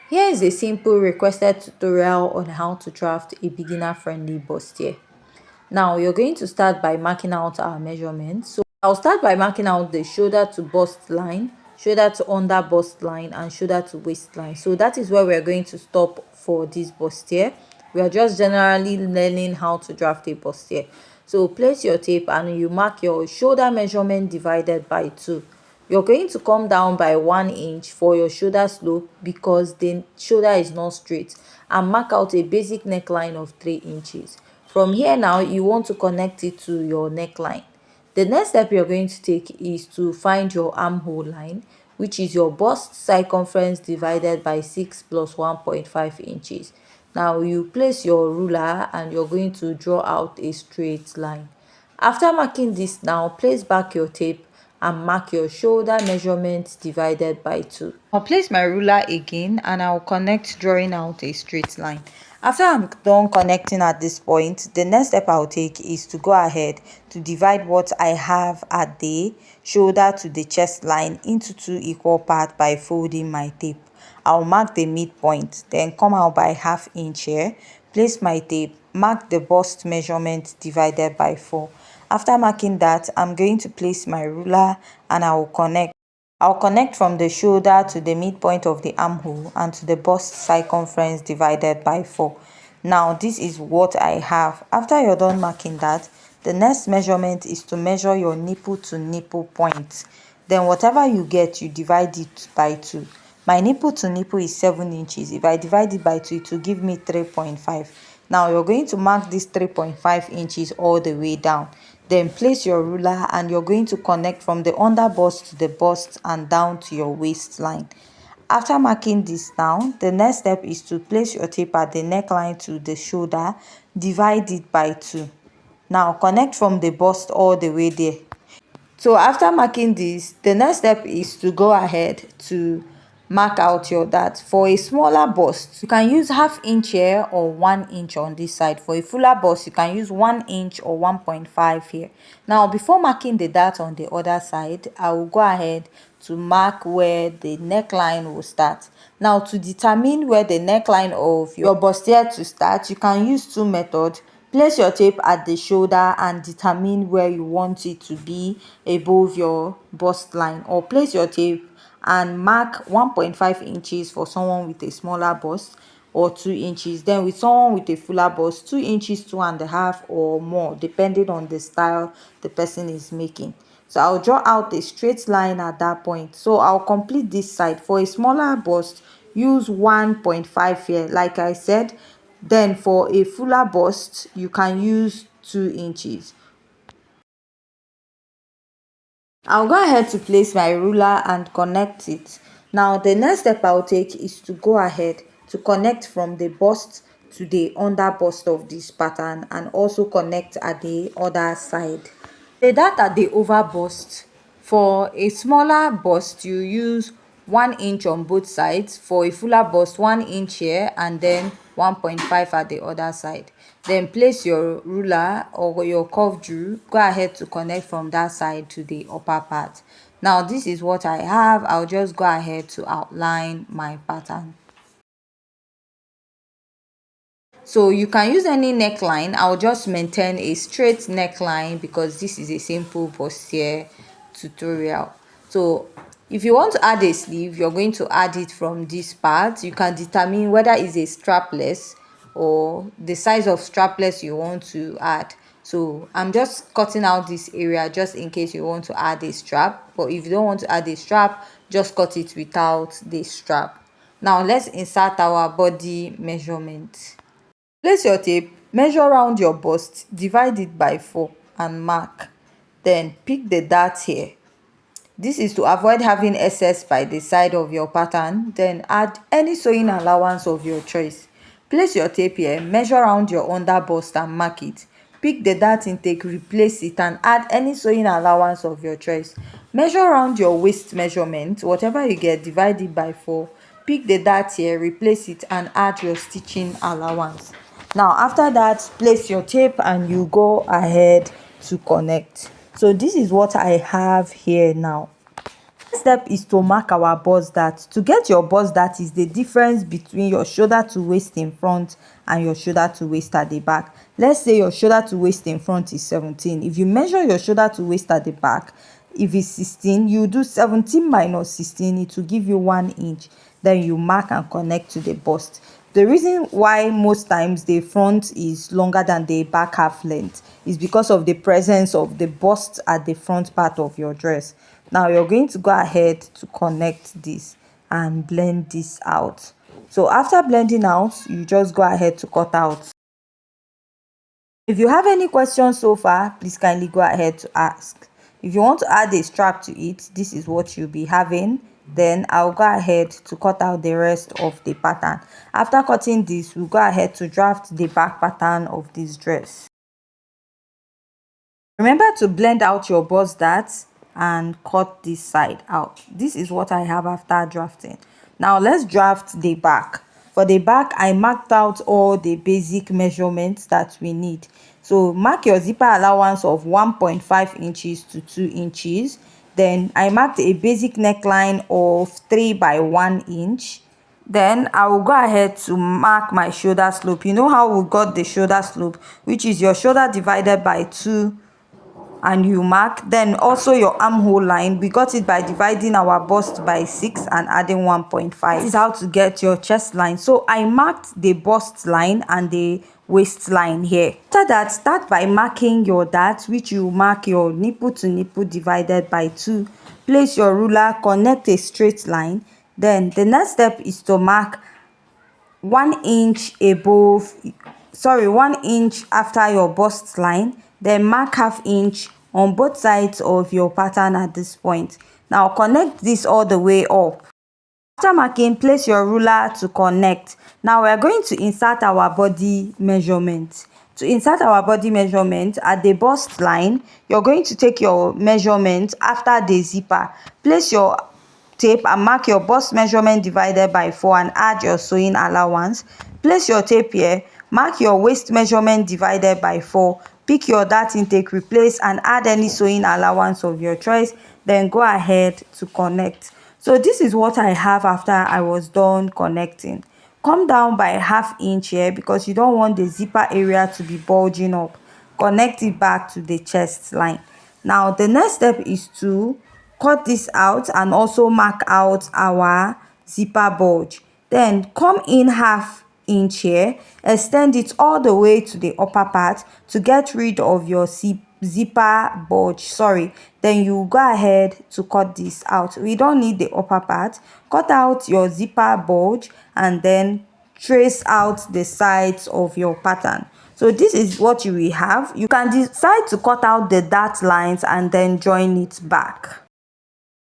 Here is a simple requested tutorial on how to draft a beginner-friendly bustier. Now you're going to start by marking out our measurements. So I'll start by marking out the shoulder to bust line, shoulder to under bust line, and shoulder to waistline. So that is where we're going to stop for this bustier. We are just generally learning how to draft a bustier. So place your tape and you mark your shoulder measurement divided by 2. You're going to come down by 1 inch for your shoulder slope because the shoulder is not straight, and mark out a basic neckline of 3 inches. From here now, you want to connect it to your neckline. The next step you're going to take is to find your armhole line, which is your bust circumference divided by 6 plus 1.5 inches. Now you place your ruler and you're going to draw out a straight line. After marking this now, place back your tape and mark your shoulder measurement divided by 2. I'll place my ruler again and I'll connect, drawing out a straight line. After I'm done connecting at this point, the next step I'll take is to go ahead to divide what I have at the shoulder to the chest line into 2 equal parts by folding my tape. I'll mark the midpoint, then come out by ½ inch here, place my tape, mark the bust measurement divided by 4. After marking that, I'm going to place my ruler and I will connect. I'll connect from the shoulder to the midpoint of the armhole and to the bust circumference divided by 4. Now this is what I have. After you're done marking that, the next measurement is to measure your nipple to nipple point. Then whatever you get, you divide it by 2. My nipple to nipple is 7 inches. If I divide it by 2, it will give me 3.5. Now you're going to mark this 3.5 inches all the way down. Then place your ruler and you're going to connect from the under bust to the bust and down to your waistline. After marking this down, the next step is to place your tape at the neckline to the shoulder, divide it by 2. Now connect from the bust all the way there. So after marking this, the next step is to go ahead to mark out your dart. For a smaller bust, you can use ½ inch here or 1 inch on this side. For a fuller bust, you can use 1 inch or 1.5 here. Now before marking the dart on the other side, I will go ahead to mark where the neckline will start. Now to determine where the neckline of your bustier to start, you can use 2 methods. Place your tape at the shoulder and determine where you want it to be above your bust line, or place your tape and mark 1.5 inches for someone with a smaller bust or 2 inches. Then with someone with a fuller bust, 2 inches, 2.5 or more, depending on the style the person is making. So I'll draw out a straight line at that point. So I'll complete this side. For a smaller bust, use 1.5 here, like I said. Then for a fuller bust, you can use 2 inches. I'll go ahead to place my ruler and connect it. Now the next step I'll take is to go ahead to connect from the bust to the under bust of this pattern and also connect at the other side. The dart at the over bust. For a smaller bust, you use 1 inch on both sides. For a fuller bust, 1 inch here and then 1.5 at the other side. Then place your ruler or your curved rule. Go ahead to connect from that side to the upper part. Now this is what I have. I'll just go ahead to outline my pattern. So you can use any neckline. I'll just maintain a straight neckline because this is a simple bustier tutorial. So if you want to add a sleeve, you're going to add it from this part. You can determine whether it's a strapless or the size of strapless you want to add. So I'm just cutting out this area just in case you want to add a strap, but if you don't want to add a strap, just cut it without the strap. Now let's insert our body measurement. Place your tape, measure round your bust, divide it by 4 and mark. Then pick the dart here. This is to avoid having excess by the side of your pattern. Then add any sewing allowance of your choice. Place your tape here, measure round your under bust and mark it. Pick the dart intake, replace it and add any sewing allowance of your choice. Measure round your waist measurement, whatever you get, divide it by 4. Pick the dart here, replace it and add your stitching allowance. Now after that, place your tape and you go ahead to connect. So this is what I have here now. step is to mark our bust dart. To get your bust dart is the difference between your shoulder to waist in front and your shoulder to waist at the back. Let's say your shoulder to waist in front is 17. If you measure your shoulder to waist at the back, if it's 16, you do 17 minus 16, it will give you 1 inch. Then you mark and connect to the bust. The reason why most times the front is longer than the back half length is because of the presence of the bust at the front part of your dress. Now you're going to go ahead to connect this and blend this out. So after blending out, you just go ahead to cut out. If you have any questions so far, please kindly go ahead to ask. If you want to add a strap to it, this is what you'll be having. Then I'll go ahead to cut out the rest of the pattern. After cutting this, we'll go ahead to draft the back pattern of this dress. Remember to blend out your bust dart and cut this side out. This is what I have after drafting. Now let's draft the back. For the back, I marked out all the basic measurements that we need. So mark your zipper allowance of 1.5 inches to 2 inches. Then I marked a basic neckline of 3 by 1 inch. Then I will go ahead to mark my shoulder slope. You know how we got the shoulder slope, which is your shoulder divided by 2, and you mark. Then also your armhole line, we got it by dividing our bust by 6 and adding 1.5. This is how to get your chest line. So I marked the bust line and the waistline here. After that, start by marking your dart, which you mark your nipple to nipple divided by 2. Place your ruler, connect a straight line. Then the next step is to mark 1 inch above, 1 inch after your bust line. Then mark ½ inch on both sides of your pattern at this point. Now connect this all the way up. After marking, place your ruler to connect. Now we are going to insert our body measurement. To insert our body measurement at the bust line, you're going to take your measurement after the zipper. Place your tape and mark your bust measurement divided by 4 and add your sewing allowance. Place your tape here, mark your waist measurement divided by 4. Pick your dart intake, replace and add any sewing allowance of your choice. Then go ahead to connect. So this is what I have after I was done connecting. Come down by ½ inch here because you don't want the zipper area to be bulging up. Connect it back to the chest line. Now the next step is to cut this out and also mark out our zipper bulge. Then come in ½ inch here, extend it all the way to the upper part to get rid of your zipper bulge. Then you go ahead to cut this out. We don't need the upper part. Cut out your zipper bulge and then trace out the sides of your pattern. So this is what you will have. You can decide to cut out the dart lines and then join it back.